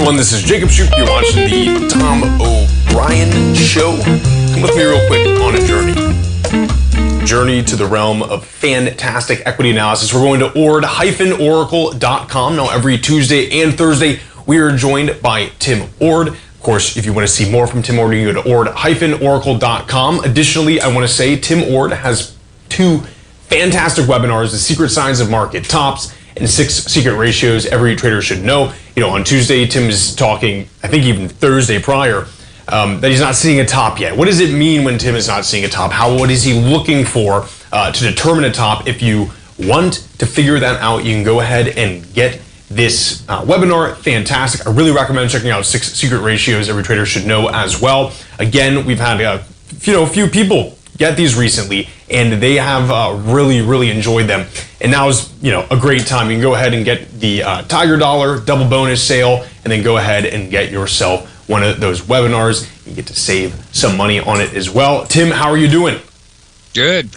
everyone, this is Jacob Shoup. You're watching the Tom O'Brien Show. Come with me real quick on a journey to the realm of fantastic equity analysis. We're going to ord-oracle.com. Now, every Tuesday and Thursday, we are joined by Tim Ord. Of course, if you want to see more from Tim Ord, you can go to ord-oracle.com. Additionally, I want to say Tim Ord has two fantastic webinars, The Secret Signs of Market Tops and 6 Secret Ratios Every Trader Should Know. You know, on Tuesday, Tim is talking, I think even Thursday prior, that he's not seeing a top yet. What does it mean when Tim is not seeing a top? What is he looking for to determine a top? If you want to figure that out, you can go ahead and get this webinar. Fantastic. I really recommend checking out 6 Secret Ratios Every Trader Should Know as well. Again, we've had a few people get these recently, and they have really enjoyed them. And now is a great time. You can go ahead and get the Tiger Dollar double bonus sale, and then go ahead and get yourself one of those webinars. You get to save some money on it as well. Tim, how are you doing? Good.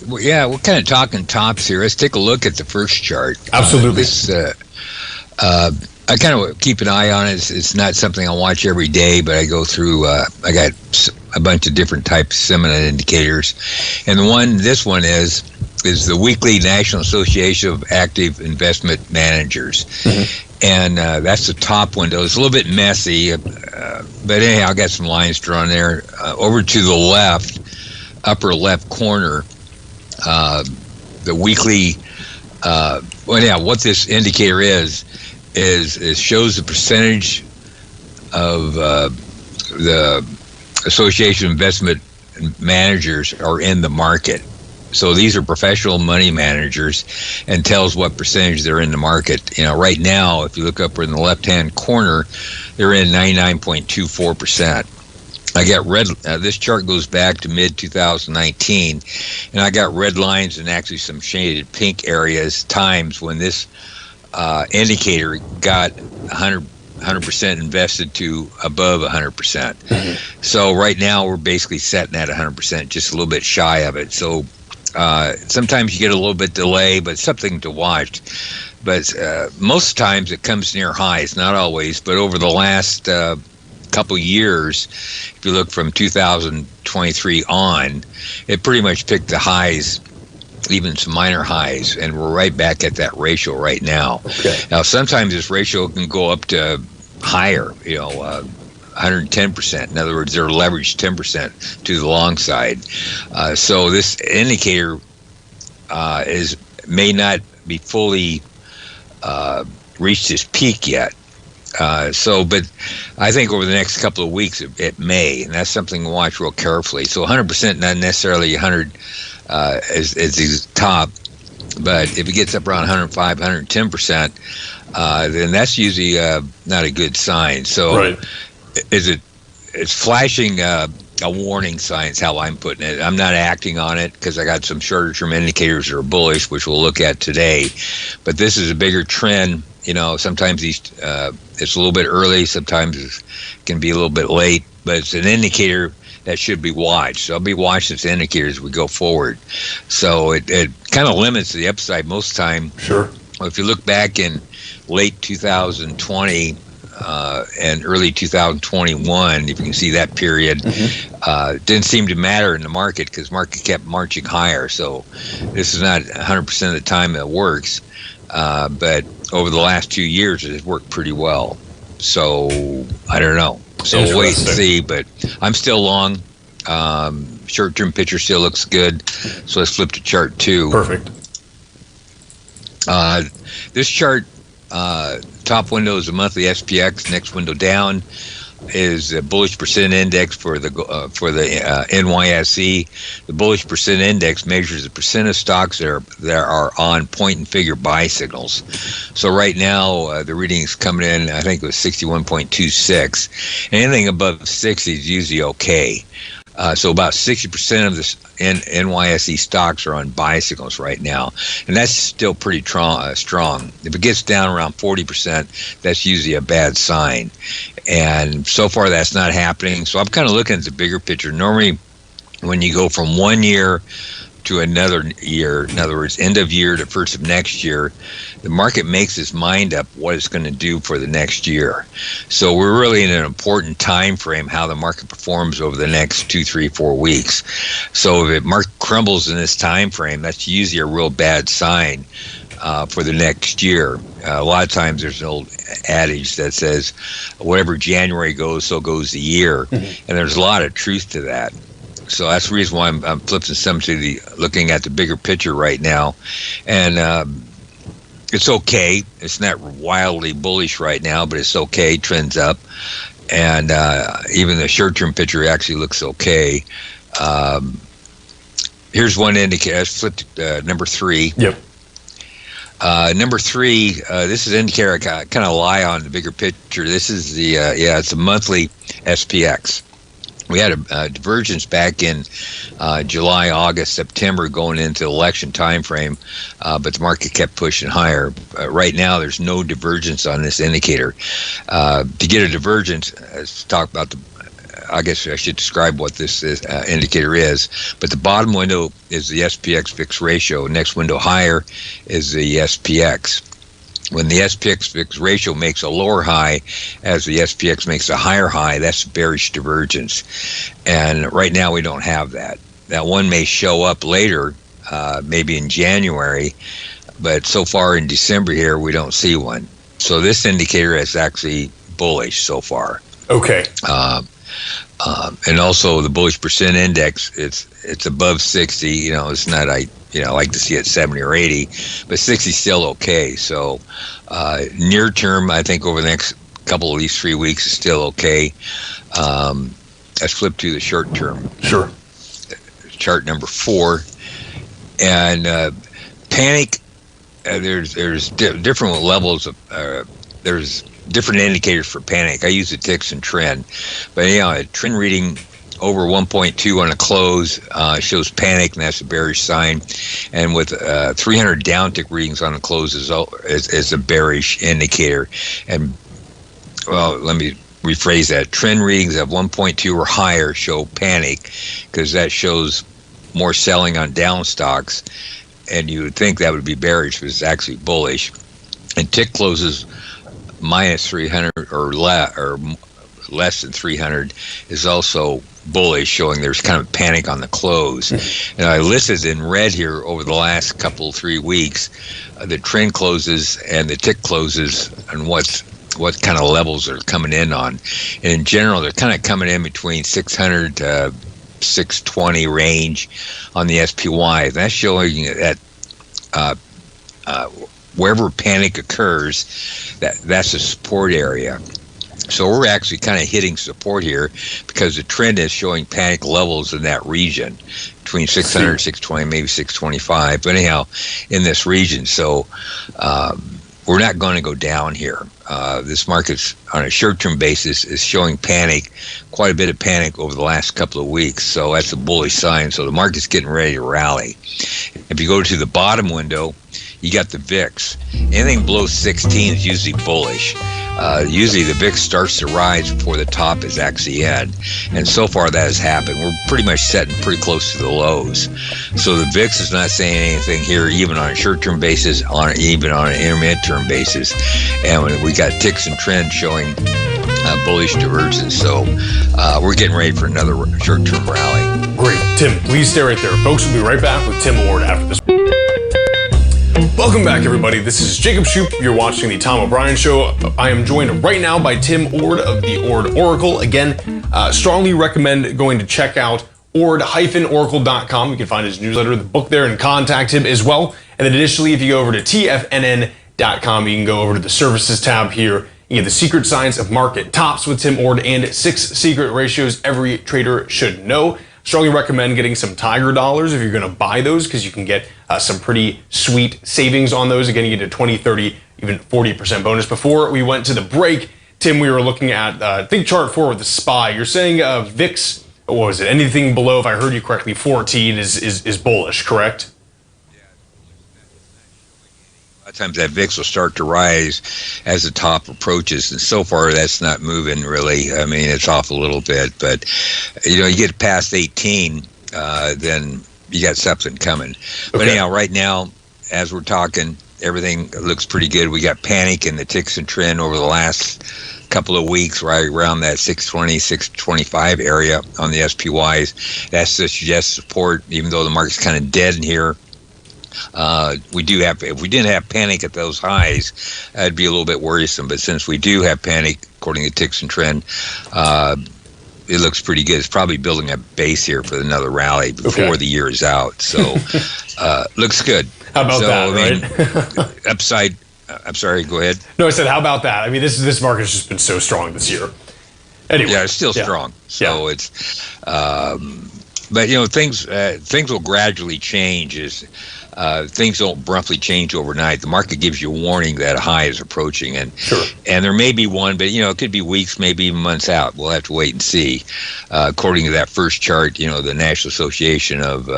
We're kind of talking tops here. Let's take a look at the first chart. Absolutely. I kind of keep an eye on it. It's not something I watch every day, but I go through, I got a bunch of different types of sentiment indicators. And this one is the weekly National Association of Active Investment Managers. Mm-hmm. And that's the top window. It's a little bit messy, but anyhow, I got some lines drawn there. Over to the left, upper left corner, the weekly, what this indicator is shows the percentage of the Association of Investment Managers are in the market. So these are professional money managers, and tells what percentage they're in the market. Right now, if you look up in the left-hand corner, they're in 99.24%. I got red. This chart goes back to mid-2019, and I got red lines and actually some shaded pink areas, times when this indicator got 100% invested to above 100%. Mm-hmm. So right now we're basically setting at 100%, just a little bit shy of it. So sometimes you get a little bit delay, but something to watch. But most times it comes near highs, not always, but over the last couple years, if you look from 2023 on, it pretty much picked the highs, even some minor highs, and we're right back at that ratio right now. Okay. Now, sometimes this ratio can go up to higher, 110%. In other words, they're leveraged 10% to the long side. So this indicator may not be fully reached its peak yet. But I think over the next couple of weeks it may, and that's something to watch real carefully. So 100%, not necessarily 100 is the top, but if it gets up around 105, 110%, then that's usually not a good sign. So right. It's flashing a warning sign is how I'm putting it. I'm not acting on it because I got some shorter term indicators that are bullish, which we'll look at today. But this is a bigger trend. Sometimes it's a little bit early, sometimes it can be a little bit late, but it's an indicator that should be watched. So I'll be watching this indicator as we go forward. So it kind of limits the upside most time. Sure. If you look back in late 2020 and early 2021, if you can see that period, it didn't seem to matter in the market because market kept marching higher. So this is not 100% of the time that works. But over the last 2 years, it has worked pretty well. So I don't know. So we'll wait and see. But I'm still long. Short-term picture still looks good. So let's flip to chart 2. Perfect. This chart, top window is the monthly SPX. Next window down is the bullish percent index for the NYSE. The bullish percent index measures the percent of stocks that are on point and figure buy signals. So right now the reading is coming in, I think it was 61.26. Anything above 60 is usually okay. So about 60% of the NYSE stocks are on buy signals right now, and that's still pretty strong. If it gets down around 40%, that's usually a bad sign. And so far, that's not happening. So I'm kind of looking at the bigger picture. Normally, when you go from 1 year to another year, in other words, end of year to first of next year, the market makes its mind up what it's going to do for the next year. So we're really in an important time frame how the market performs over the next 2, 3, 4 weeks. So if it market crumbles in this time frame, that's usually a real bad sign for the next year. A lot of times there's an old adage that says, whatever January goes, so goes the year. And there's a lot of truth to that. So that's the reason why I'm flipping some to looking at the bigger picture right now. And it's okay. It's not wildly bullish right now, but it's okay. Trends up. And even the short-term picture actually looks okay. Here's one indicator. I flipped number 3. Yep. Number 3, this is an indicator I kind of lie on the bigger picture. This is the, it's a monthly SPX. We had a divergence back in July, August, September going into the election time frame, but the market kept pushing higher. Right now, there's no divergence on this indicator. To get a divergence, let's talk about I guess I should describe what this indicator is. But the bottom window is the SPX fixed ratio. Next window higher is the SPX. When the SPX fixed ratio makes a lower high as the SPX makes a higher high, that's bearish divergence. And right now we don't have that. That one may show up later, maybe in January, but so far in December here, we don't see one. So this indicator is actually bullish so far. Okay. And also the bullish percent index, it's above 60. It's not, I like to see it 70 or 80, but 60 is still okay. So near term, I think over the next couple of these 3 weeks is still okay. Let's flip to the short term. Sure. Chart number 4. And panic, there's different levels of, there's different indicators for panic. I use the ticks and trend, but a trend reading over 1.2 on a close shows panic, and that's a bearish sign. And with 300 downtick readings on a close is a bearish indicator. And well, let me rephrase that. Trend readings of 1.2 or higher show panic, because that shows more selling on down stocks, and you would think that would be bearish, but it's actually bullish. And tick closes minus 300 or less than 300 is also bullish, showing there's kind of panic on the close. And I listed in red here over the last 3 weeks the trend closes and the tick closes and what kind of levels they're coming in on. And in general, they're kind of coming in between 600 to 620 range on the SPY. And that's showing that wherever panic occurs, that's a support area. So we're actually kind of hitting support here because the trend is showing panic levels in that region between 600, 620, maybe 625. But anyhow, in this region. So we're not going to go down here. This market's on a short-term basis is showing panic, quite a bit of panic over the last couple of weeks. So that's a bullish sign. So the market's getting ready to rally. If you go to the bottom window, you got the VIX. Anything below 16 is usually bullish. Usually the VIX starts to rise before the top is actually in. And so far that has happened. We're pretty much setting pretty close to the lows. So the VIX is not saying anything here, even on a short-term basis, even on an intermediate-term basis. And we got ticks and trends showing bullish divergence. So we're getting ready for another short-term rally. Great. Tim, please stay right there. Folks, we'll be right back with Tim Ward after this. Welcome back, everybody. This is Jacob Shoup. You're watching the Tom O'Brien Show. I am joined right now by Tim Ord of the Ord Oracle. Again, strongly recommend going to check out ord-oracle.com. You can find his newsletter, the book there, and contact him as well. And then additionally, if you go over to TFNN.com, you can go over to the services tab here. You get the secret science of market tops with Tim Ord and 6 secret ratios every trader should know. Strongly recommend getting some Tiger dollars if you're going to buy those, because you can get some pretty sweet savings on those. Again, you get a 20, 30, even 40% bonus. Before we went to the break, Tim, we were looking at, I think, chart 4 with the SPY. You're saying VIX, what was it? Anything below, if I heard you correctly, 14 is bullish, correct? A lot of times that VIX will start to rise as the top approaches, and so far that's not moving really. I mean, it's off a little bit, but you get past 18, then you got something coming. But anyhow, right now, as we're talking, everything looks pretty good. We got panic in the ticks and trend over the last couple of weeks, right around that 620, 625 area on the SPYs. That's the suggest support, even though the market's kind of dead in here. We do have, if we didn't have panic at those highs, that'd be a little bit worrisome. But since we do have panic, according to ticks and trend, it looks pretty good. It's probably building a base here for another rally before the year is out. So looks good. How about that, right? Upside. I'm sorry, go ahead. No, I said, how about that? I mean, this market has just been so strong this year. Anyway. Yeah, it's still strong. So it's, but things will gradually change as things don't abruptly change overnight. The market gives you a warning that a high is approaching, and there may be one, but it could be weeks, maybe even months out. We'll have to wait and see. According to that first chart, the National Association of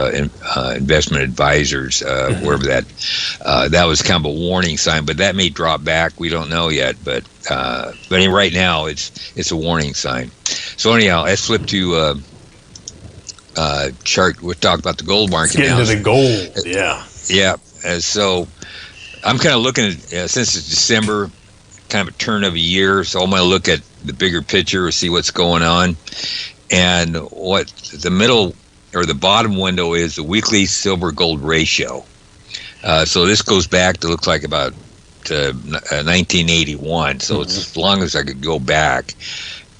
Investment Advisors, wherever that was kind of a warning sign, but that may drop back. We don't know yet, but right now it's a warning sign. So anyhow, let's flip to chart. We'll talk about the gold market now. Get into the gold, Yeah. So I'm kind of looking at, since it's December, kind of a turn of a year, so I'm going to look at the bigger picture, see what's going on. And what the middle or the bottom window is the weekly silver gold ratio. So this goes back to, looks like about 1981. So it's as long as I could go back.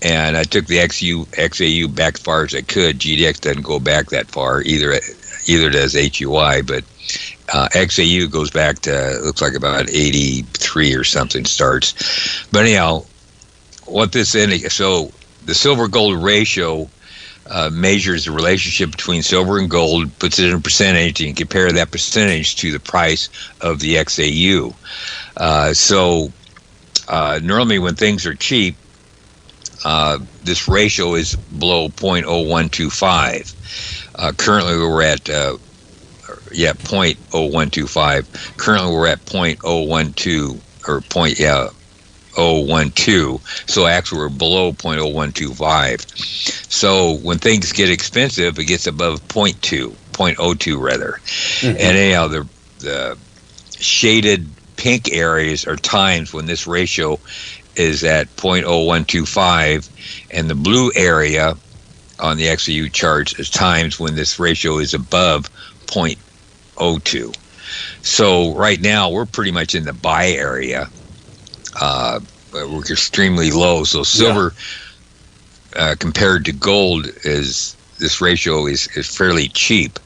And I took the XAU back as far as I could. GDX doesn't go back that far. Either does HUI, but XAU goes back to, looks like about 83 or something starts. But anyhow, so the silver gold ratio measures the relationship between silver and gold, puts it in a percentage, and you compare that percentage to the price of the XAU. So normally when things are cheap, this ratio is below 0.0125. Currently we're at 0.0125. Currently we're at 0.012 or 0.012. So actually we're below 0.0125. So when things get expensive, it gets above 0.02 rather. And anyhow, the shaded pink areas are times when this ratio is at 0.0125, and the blue area on the XAU charts is times when this ratio is above 0.02. So right now we're pretty much in the buy area. We're extremely low. So silver compared to gold this ratio is fairly cheap.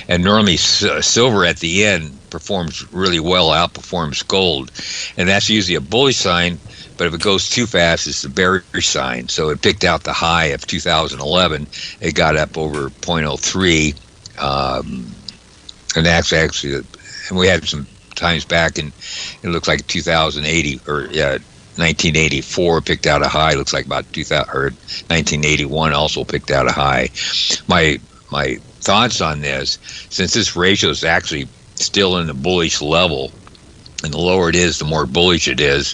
And normally silver at the end performs really well, outperforms gold. And that's usually a bullish sign. But if it goes too fast, it's a bearish sign. So it picked out the high of 2011. It got up over 0.03. And actually, and we had some times back in, it looks like 2080 or 1984 picked out a high. It looks like about 2000 or 1981 also picked out a high. My thoughts on this, since this ratio is actually still in the bullish level, and the lower it is, the more bullish it is.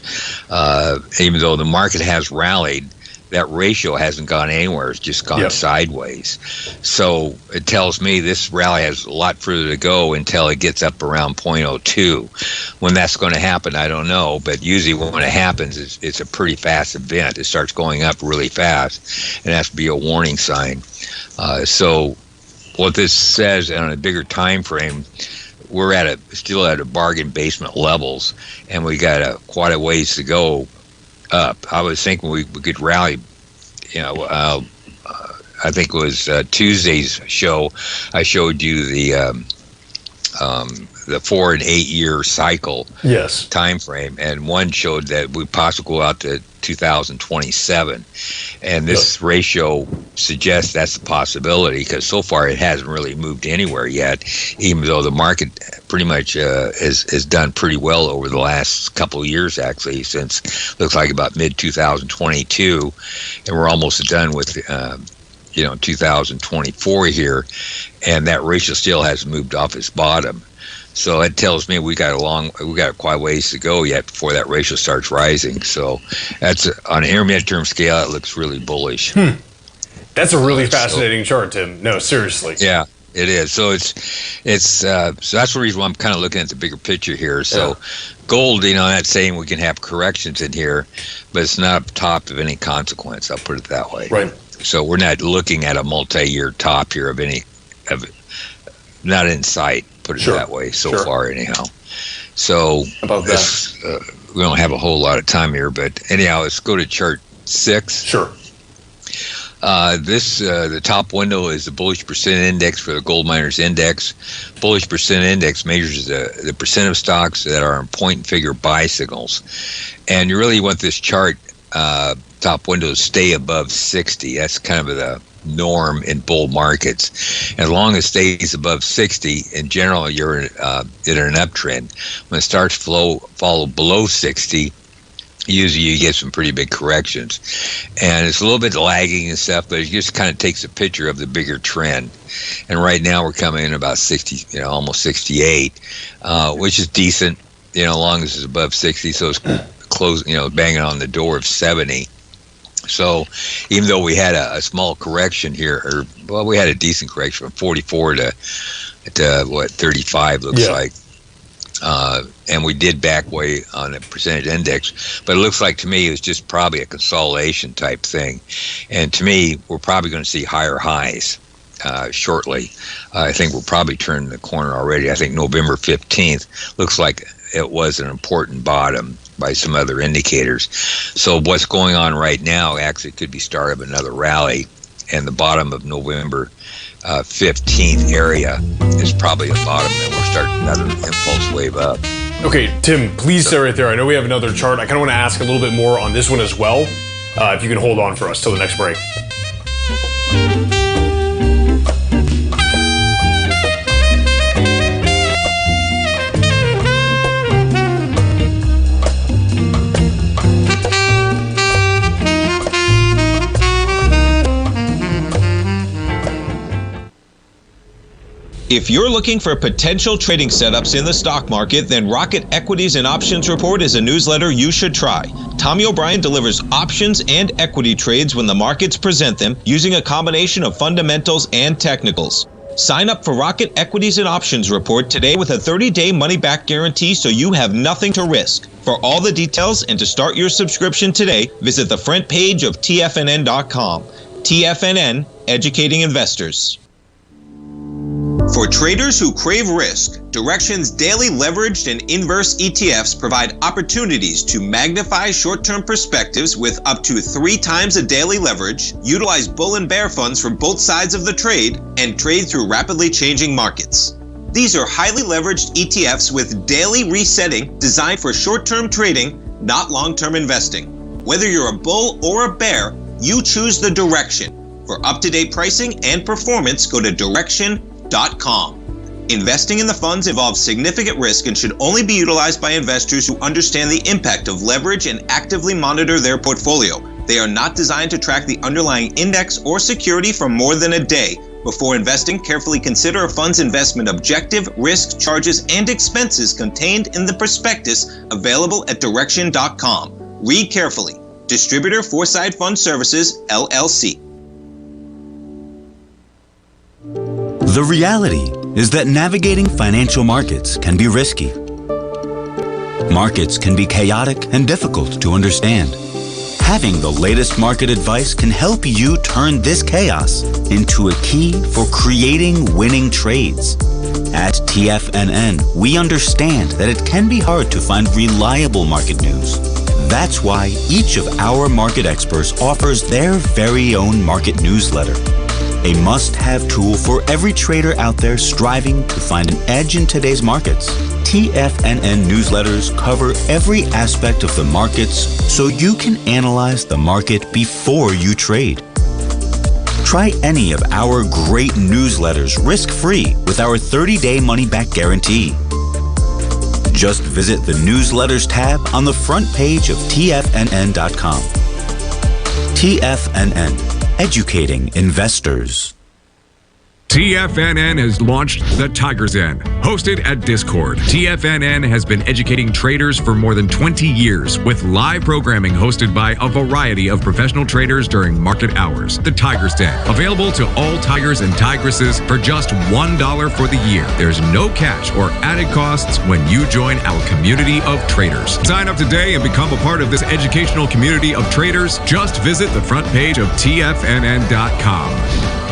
Even though the market has rallied, that ratio hasn't gone anywhere. It's just gone sideways. So it tells me this rally has a lot further to go until it gets up around 0.02. When that's going to happen, I don't know. But usually when it happens, it's a pretty fast event. It starts going up really fast, and it has to be a warning sign. So what this says on a bigger time frame, we're still at a bargain basement levels, and we got quite a ways to go up. I was thinking we could rally. I think it was Tuesday's show. I showed you the 4 and 8 year cycle time frame, and one showed that we possibly go out to 2027, and this ratio suggests that's a possibility, because so far it hasn't really moved anywhere yet, even though the market pretty much has done pretty well over the last couple of years, actually, since looks like about mid 2022, and we're almost done with 2024 here, and that ratio still hasn't moved off its bottom. So it tells me we got quite a ways to go yet before that ratio starts rising. So that's on an intermediate term scale, it looks really bullish. That's a really fascinating chart, Tim. No, seriously. Yeah. It is. So so that's the reason why I'm kind of looking at the bigger picture here. So gold, not saying we can have corrections in here, but it's not up top of any consequence. I'll put it that way. Right. So we're not looking at a multi-year top here not in sight, put it that way so far anyhow. So about that, we don't have a whole lot of time here, but anyhow, let's go to chart 6. Sure. The top window is the bullish percent index for the gold miners index. Bullish percent index measures the percent of stocks that are in point and figure buy signals. And you really want this chart, top window, to stay above 60. That's kind of the norm in bull markets. As long as it stays above 60, in general, you're in an uptrend. When it starts to fall below 60, usually you get some pretty big corrections. And it's a little bit lagging and stuff, but it just kind of takes a picture of the bigger trend. And right now we're coming in about 60, almost 68, which is decent, as long as it's above 60. So it's close, banging on the door of 70. So even though we had a small correction here, we had a decent correction from 44 to 35 looks like. And we did back way on the percentage index, but it looks like to me it was just probably a consolidation type thing. And to me, we're probably going to see higher highs shortly. I think we'll probably turn the corner already. I think November 15th looks like it was an important bottom by some other indicators. So what's going on right now actually could be start of another rally, and the bottom of November 15th area is probably a bottom, and we're starting another impulse wave up. Okay, Tim, please stay right there. I know we have another chart. I kind of want to ask a little bit more on this one as well, if you can hold on for us till the next break. If you're looking for potential trading setups in the stock market, then Rocket Equities and Options Report is a newsletter you should try. Tommy O'Brien delivers options and equity trades when the markets present them, using a combination of fundamentals and technicals. Sign up for Rocket Equities and Options Report today with a 30-day money-back guarantee, so you have nothing to risk. For all the details and to start your subscription today, visit the front page of TFNN.com. TFNN, educating investors. For traders who crave risk, Direxion's daily leveraged and inverse ETFs provide opportunities to magnify short-term perspectives with up to 3 times a daily leverage, utilize bull and bear funds from both sides of the trade, and trade through rapidly changing markets. These are highly leveraged ETFs with daily resetting designed for short-term trading, not long-term investing. Whether you're a bull or a bear, you choose the Direxion. For up-to-date pricing and performance, go to Direxion.com. Investing in the funds involves significant risk and should only be utilized by investors who understand the impact of leverage and actively monitor their portfolio. They are not designed to track the underlying index or security for more than a day. Before investing, carefully consider a fund's investment objective, risk, charges, and expenses contained in the prospectus available at Direxion.com. Read carefully. Distributor Foreside Fund Services, LLC. The reality is that navigating financial markets can be risky. Markets can be chaotic and difficult to understand. Having the latest market advice can help you turn this chaos into a key for creating winning trades. At TFNN, we understand that it can be hard to find reliable market news. That's why each of our market experts offers their very own market newsletter. A must-have tool for every trader out there striving to find an edge in today's markets. TFNN newsletters cover every aspect of the markets so you can analyze the market before you trade. Try any of our great newsletters risk-free with our 30-day money-back guarantee. Just visit the Newsletters tab on the front page of TFNN.com. TFNN. Educating investors. TFNN has launched the Tiger's Den. Hosted at Discord, TFNN has been educating traders for more than 20 years with live programming hosted by a variety of professional traders during market hours. The Tiger's Den, available to all tigers and tigresses for just $1 for the year. There's no catch or added costs when you join our community of traders. Sign up today and become a part of this educational community of traders. Just visit the front page of TFNN.com.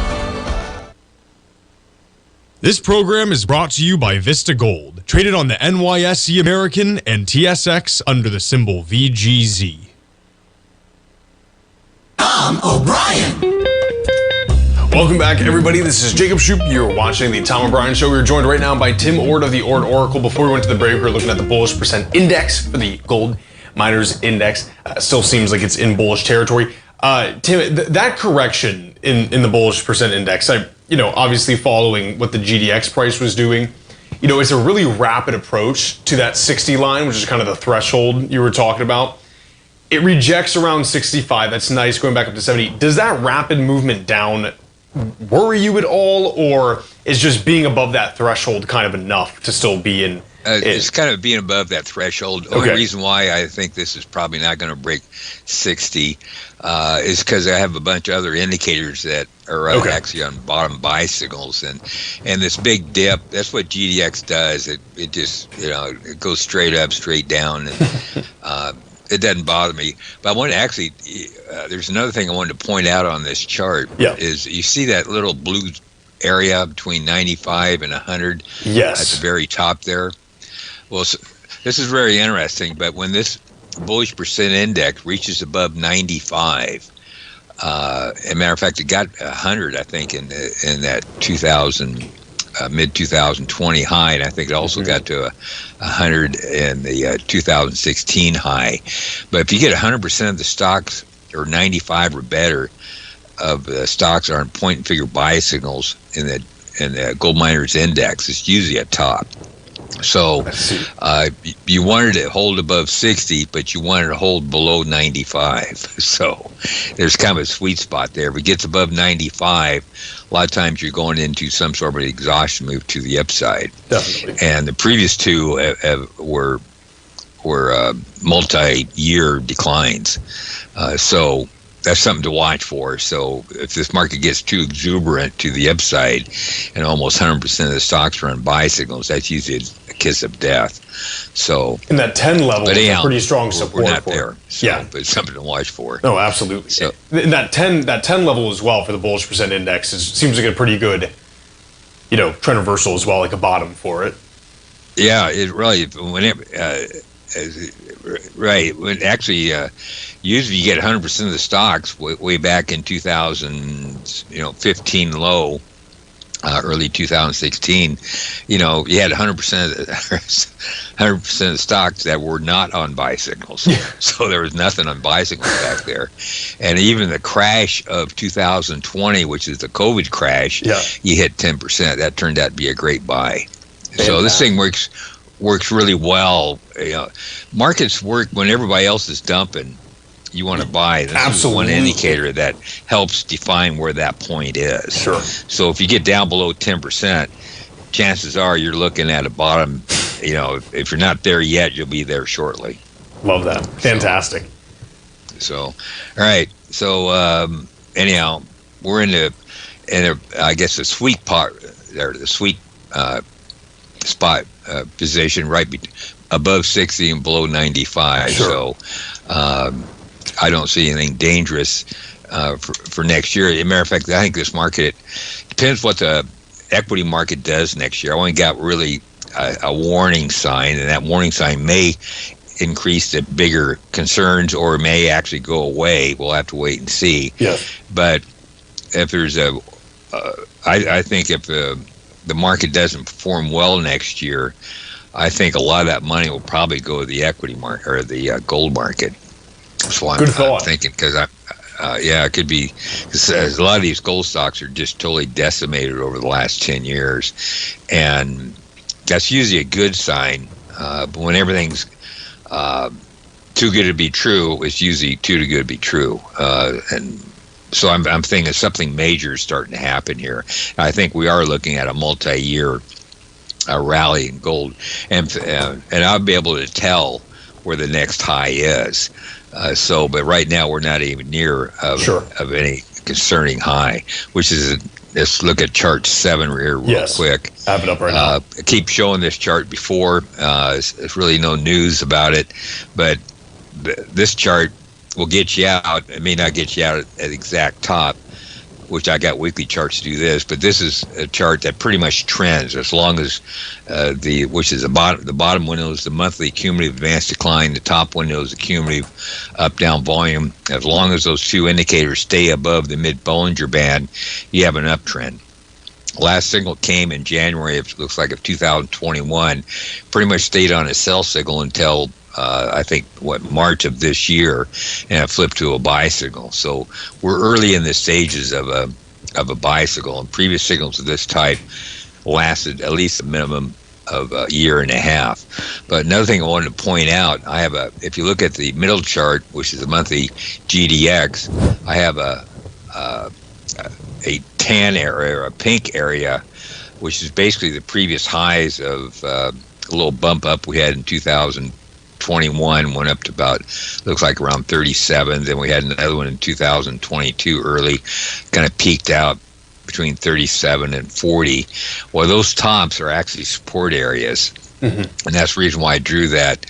This program is brought to you by Vista Gold, traded on the NYSE American and TSX under the symbol VGZ. Tom O'Brien. Welcome back, everybody. This is Jacob Shoup. You're watching the Tom O'Brien Show. We're joined right now by Tim Ord of the Ord Oracle. Before we went to the break, we were looking at the bullish percent index for the gold miners index. Still seems like it's in bullish territory. Tim, that correction in the bullish percent index, obviously following what the GDX price was doing, it's a really rapid approach to that 60 line, which is kind of the threshold you were talking about. It rejects around 65. That's nice, going back up to 70. Does that rapid movement down worry you at all, or is just being above that threshold kind of enough to still be in? It's kind of being above that threshold. The only reason why I think this is probably not going to break 60 is because I have a bunch of other indicators that are actually on bottom buy signals, and this big dip. That's what GDX does. It just it goes straight up, straight down, and it doesn't bother me. But I want to actually. There's another thing I wanted to point out on this chart. Is you see that little blue area between 95 and 100 at the very top there. Well, so this is very interesting, but when this bullish percent index reaches above 95, as a matter of fact, it got 100, I think, in that 2000 mid 2020 high, and I think it also got to 100 in the 2016 high. But if you get 100% of the stocks, or 95 or better of the stocks are in point and figure buy signals in the gold miners index, it's usually at top. So you wanted to hold above 60, but you wanted to hold below 95. So there's kind of a sweet spot there. If it gets above 95, a lot of times you're going into some sort of exhaustion move to the upside. Definitely. And the previous two were multi-year declines. So that's something to watch for. So if this market gets too exuberant to the upside and almost 100% of the stocks are on buy signals, that's usually a kiss of death. So in that 10 level, but is a pretty strong support. We're not for there. It. So, but it's something to watch for. No, absolutely. So in that 10 level as well for the bullish percent index seems like a pretty good, trend reversal as well, like a bottom for it. Yeah, it really right. When actually, usually you get 100% of the stocks way back in 2015 low, early 2016. You had 100% of the stocks that were not on buy signals. Yeah. So there was nothing on buy signals back there, and even the crash of 2020, which is the COVID crash, you hit 10%. That turned out to be a great buy. So this thing works really well. Markets work when everybody else is dumping. You want to buy. This is one indicator that helps define where that point is. Sure. So if you get down below 10%, chances are you're looking at a bottom. If you're not there yet, you'll be there shortly. Love that. Fantastic. So all right. So anyhow, we're in I guess the sweet part there, the sweet spot position right above 60 and below 95. Sure. So I don't see anything dangerous for next year. As a matter of fact, I think this market depends what the equity market does next year. I only got really a warning sign, and that warning sign may increase the bigger concerns or may actually go away. We'll have to wait and see. Yes. But if there's I think if the market doesn't perform well next year, I think a lot of that money will probably go to the equity market or the gold market. So I'm thinking, because it could be, because a lot of these gold stocks are just totally decimated over the last 10 years, and that's usually a good sign. But when everything's too good to be true, it's usually too good to be true. And So I'm thinking something major is starting to happen here. I think we are looking at a multi-year rally in gold, and I'll be able to tell where the next high is. But right now we're not even near of any concerning high, which is let's look at chart 7 here real quick. I have it up right now. I keep showing this chart before. It's really no news about it, but this chart will get you out. It may not get you out at the exact top, which I got weekly charts to do this, but this is a chart that pretty much trends as long as the bottom window is the monthly cumulative advanced decline, the top window is the cumulative up-down volume. As long as those two indicators stay above the mid-Bollinger Band, you have an uptrend. Last signal came in January, it looks like, of 2021, pretty much stayed on a sell signal until I think March of this year, and it flipped to a buy signal. So we're early in the stages of a buy signal, and previous signals of this type lasted at least a minimum of a year and a half. But another thing I wanted to point out, if you look at the middle chart, which is the monthly GDX, I have a tan area or a pink area, which is basically the previous highs of a little bump up we had in 2021, went up to about, looks like around 37. Then we had another one in 2022 early, kind of peaked out between 37 and 40. Well, those tops are actually support areas. And that's the reason why I drew that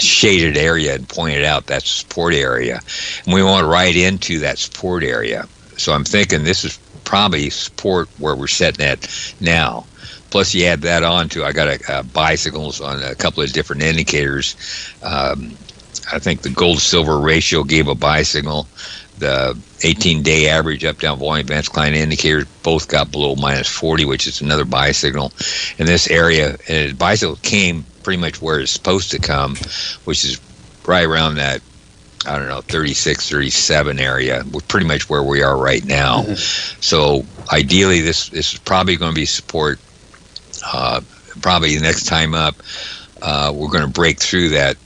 shaded area and pointed out that support area. And we want right into that support area. So I'm thinking this is probably support where we're setting at now. Plus, you add that on to, I got buy signals on a couple of different indicators. I think the gold-silver ratio gave a buy signal. The 18-day average up-down volume advanced decline indicators both got below -40, which is another buy signal. In this area, and the buy signal came pretty much where it's supposed to come, which is right around that, 36, 37 area. We're pretty much where we are right now. So ideally, this is probably going to be support. Probably the next time up, we're going to break through that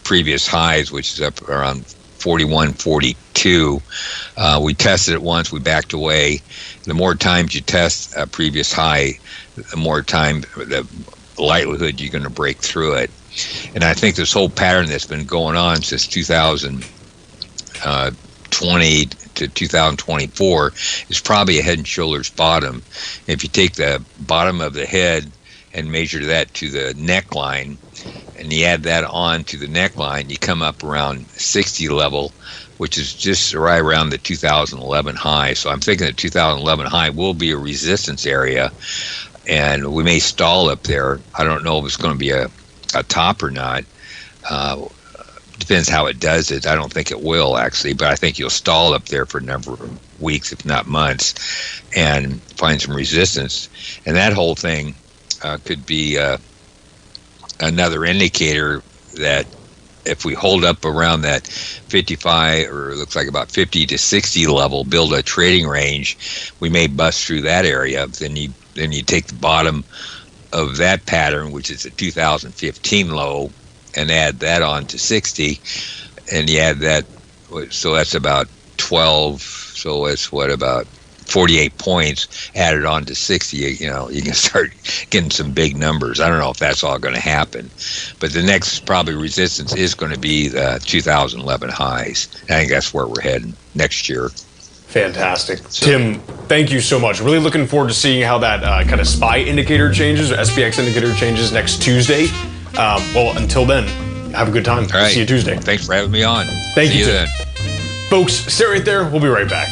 previous highs, which is up around 41, 42. We tested it once, we backed away. The more times you test a previous high, the more time, the likelihood you're going to break through it. And I think this whole pattern that's been going on since 2020 to 2024 is probably a head and shoulders bottom. If you take the bottom of the head and measure that to the neckline, and you add that on to the neckline, you come up around 60 level, which is just right around the 2011 high. So I'm thinking the 2011 high will be a resistance area, and we may stall up there. I don't know if it's going to be a top or not. Depends how it does it. I don't think it will, actually, but I think you'll stall up there for a number of weeks, if not months, and find some resistance. And that whole thing could be another indicator that if we hold up around that 55, or it looks like about 50 to 60 level, build a trading range, we may bust through that area. Then you take the bottom of that pattern, which is a 2015 low, and add that on to 60, and you add that, so that's about 12, so it's about 48 points added on to 60. You can start getting some big numbers. I don't know if that's all going to happen, but the next probably resistance is going to be the 2011 highs. I think that's where we're heading next year. Fantastic. Tim, thank you so much. Really looking forward to seeing how that kind of SPY indicator changes, or SPX indicator changes next Tuesday. Well, until then, have a good time. All right. See you Tuesday. Thanks for having me on. Thank you, See you Tim. then. Folks, stay right there. We'll be right back.